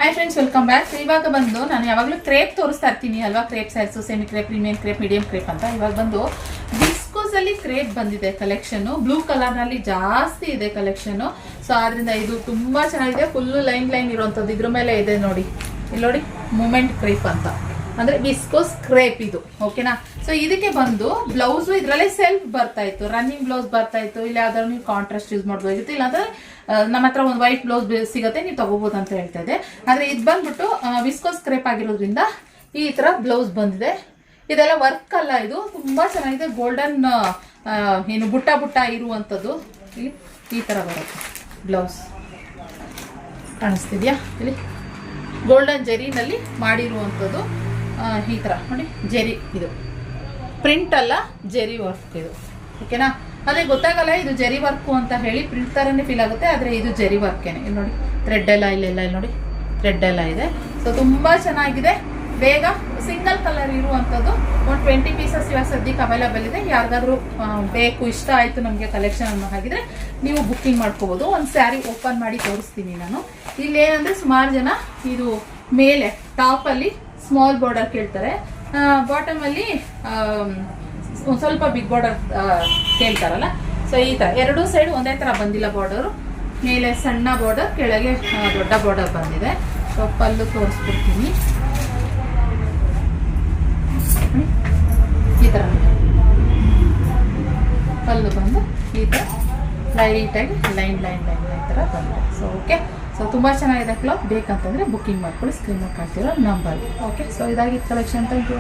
Hi friends, welcome back. ಇವಾಗ ಬಂದು ನಾನು ಯಾವಾಗಲೂ ಕ್ರೇಪ್ ತೋರಿಸ್ತಾ ಇರ್ತೀನಿ ಅಲ್ವಾ, crepe saris, semi crepe, premium crepe, medium crepe ಅಂತ. ಇವಾಗ ಬಂದು ವಿಸ್ಕೋಸ್ ಅಲ್ಲಿ ಕ್ರೇಪ್ ಬಂದಿದೆ ಕಲೆಕ್ಷನ್. ಬ್ಲೂ ಕಲರ್ ನಲ್ಲಿ ಜಾಸ್ತಿ ಇದೆ ಕಲೆಕ್ಷನ್. ಸೊ ಆದ್ರಿಂದ ಇದು ತುಂಬಾ ಚೆನ್ನಾಗಿದೆ. ಫುಲ್ ಲೈನ್ ಇರುವಂತದ್ದು. ಇದ್ರ ಮೇಲೆ ಇದೆ ನೋಡಿ, ಇಲ್ಲಿ ನೋಡಿ, ಮೂಮೆಂಟ್ ಕ್ರೇಪ್ ಅಂತ, ಅಂದ್ರೆ ವಿಸ್ಕೋಸ್ ಕ್ರೇಪ್ ಇದು. ಓಕೆನಾ. ಸೊ ಇದಕ್ಕೆ ಬಂದು ಬ್ಲೌಸ್ ಇದ್ರಲ್ಲೇ ಸೆಲ್ಫ್ ಬರ್ತಾ ಇತ್ತು, ರನ್ನಿಂಗ್ ಬ್ಲೌಸ್ ಬರ್ತಾ ಇತ್ತು. ಇಲ್ಲ ಯಾವ್ದಾದ್ರು ನೀವು ಕಾಂಟ್ರಾಸ್ಟ್ ಯೂಸ್ ಮಾಡ್ಬೋದಿತ್ತು, ಇಲ್ಲಾಂದ್ರೆ ನಮ್ಮ ಹತ್ರ ಒಂದು ವೈಟ್ ಬ್ಲೌಸ್ ಸಿಗುತ್ತೆ, ನೀವು ತಗೋಬಹುದು ಅಂತ ಹೇಳ್ತಾ ಇದೆ. ಆದ್ರೆ ಇದು ಬಂದ್ಬಿಟ್ಟು ವಿಸ್ಕೋಸ್ ಕ್ರೇಪ್ ಆಗಿರೋದ್ರಿಂದ ಈ ತರ ಬ್ಲೌಸ್ ಬಂದಿದೆ. ಇದೆಲ್ಲ ವರ್ಕ್ ಅಲ್ಲ, ಇದು ತುಂಬಾ ಚೆನ್ನಾಗಿದೆ. ಗೋಲ್ಡನ್ ಏನು ಬುಟ್ಟ ಇರುವಂತದ್ದು ಈ ತರ ಬರುತ್ತೆ ಬ್ಲೌಸ್. ಕಾಣಿಸ್ತಿದ್ಯಾ ಇಲ್ಲಿ? ಗೋಲ್ಡನ್ ಜೆರಿನಲ್ಲಿ ಮಾಡಿರುವಂಥದ್ದು. ಈ ಥರ ನೋಡಿ, ಜೆರಿ ಇದು ಪ್ರಿಂಟ್ ಅಲ್ಲ, ಜೆರಿ ವರ್ಕ್ ಇದು. ಓಕೆನಾ. ಅದೇ ಗೊತ್ತಾಗಲ್ಲ ಇದು ಜೆರಿ ವರ್ಕು ಅಂತ ಹೇಳಿ, ಪ್ರಿಂಟ್ ಥರನೇ ಫೀಲ್ ಆಗುತ್ತೆ, ಆದರೆ ಇದು ಜೆರಿ ವರ್ಕೇನೆ. ಇಲ್ಲಿ ನೋಡಿ, ಥ್ರೆಡ್ ಎಲ್ಲ ಇಲ್ಲಿ ನೋಡಿ, ಥ್ರೆಡ್ ಎಲ್ಲ ಇದೆ. ಸೊ ತುಂಬ ಚೆನ್ನಾಗಿದೆ. ಬೇಗ ಸಿಂಗಲ್ ಕಲರ್ ಇರುವಂಥದ್ದು. ಒಂದು 20 ಪೀಸಸ್ ಇವಾಗ ಸದ್ಯಕ್ಕೆ ಅವೈಲೇಬಲ್ ಇದೆ. ಯಾರಿಗಾದ್ರೂ ಬೇಕು, ಇಷ್ಟ ಆಯಿತು ನಮಗೆ ಕಲೆಕ್ಷನ್ ಅನ್ನೋ ಹಾಗಿದ್ರೆ ನೀವು ಬುಕ್ಕಿಂಗ್ ಮಾಡ್ಕೋಬೋದು. ಒಂದು ಸ್ಯಾರಿ ಓಪನ್ ಮಾಡಿ ತೋರಿಸ್ತೀನಿ ನಾನು. ಇಲ್ಲಿ ಏನಂದರೆ ಸುಮಾರು ಜನ ಇದು ಮೇಲೆ ಟಾಪಲ್ಲಿ ಸ್ಮಾಲ್ ಬಾರ್ಡರ್ ಕೇಳ್ತಾರೆ, ಬಾಟಮಲ್ಲಿ ಒಂದು ಸ್ವಲ್ಪ ಬಿಗ್ ಬಾರ್ಡರ್ ಕೇಳ್ತಾರಲ್ಲ. ಸೊ ಈ ಥರ ಎರಡೂ ಸೈಡ್ ಒಂದೇ ಥರ ಬಂದಿಲ್ಲ ಬಾರ್ಡರು. ಮೇಲೆ ಸಣ್ಣ ಬಾರ್ಡರ್, ಕೆಳಗೆ ದೊಡ್ಡ ಬಾರ್ಡರ್ ಬಂದಿದೆ. ಸೊ ಪಲ್ಲು ತೋರಿಸ್ಬಿಡ್ತೀನಿ. ಈ ಥರ ಪಲ್ಲು ಬಂದು ಈ ಥರ ಲೈಟಾಗಿ ಲೈನ್ ಥರ ಬಂದಿದೆ. So okay. ಸೊ ತುಂಬ ಚೆನ್ನಾಗಿದೆ ಕ್ಲಾತ್. ಬೇಕಂತಂದರೆ ಬುಕ್ಕಿಂಗ್ ಮಾಡ್ಕೊಳ್ಳಿ, ಸ್ಕ್ರೀನ್ ಕಾಣ್ತಿರೋ ನಂಬರ್. ಓಕೆ. ಸೊ ಇದಾಗಿತ್ತು ಕಲೆಕ್ಷನ್. Thank you.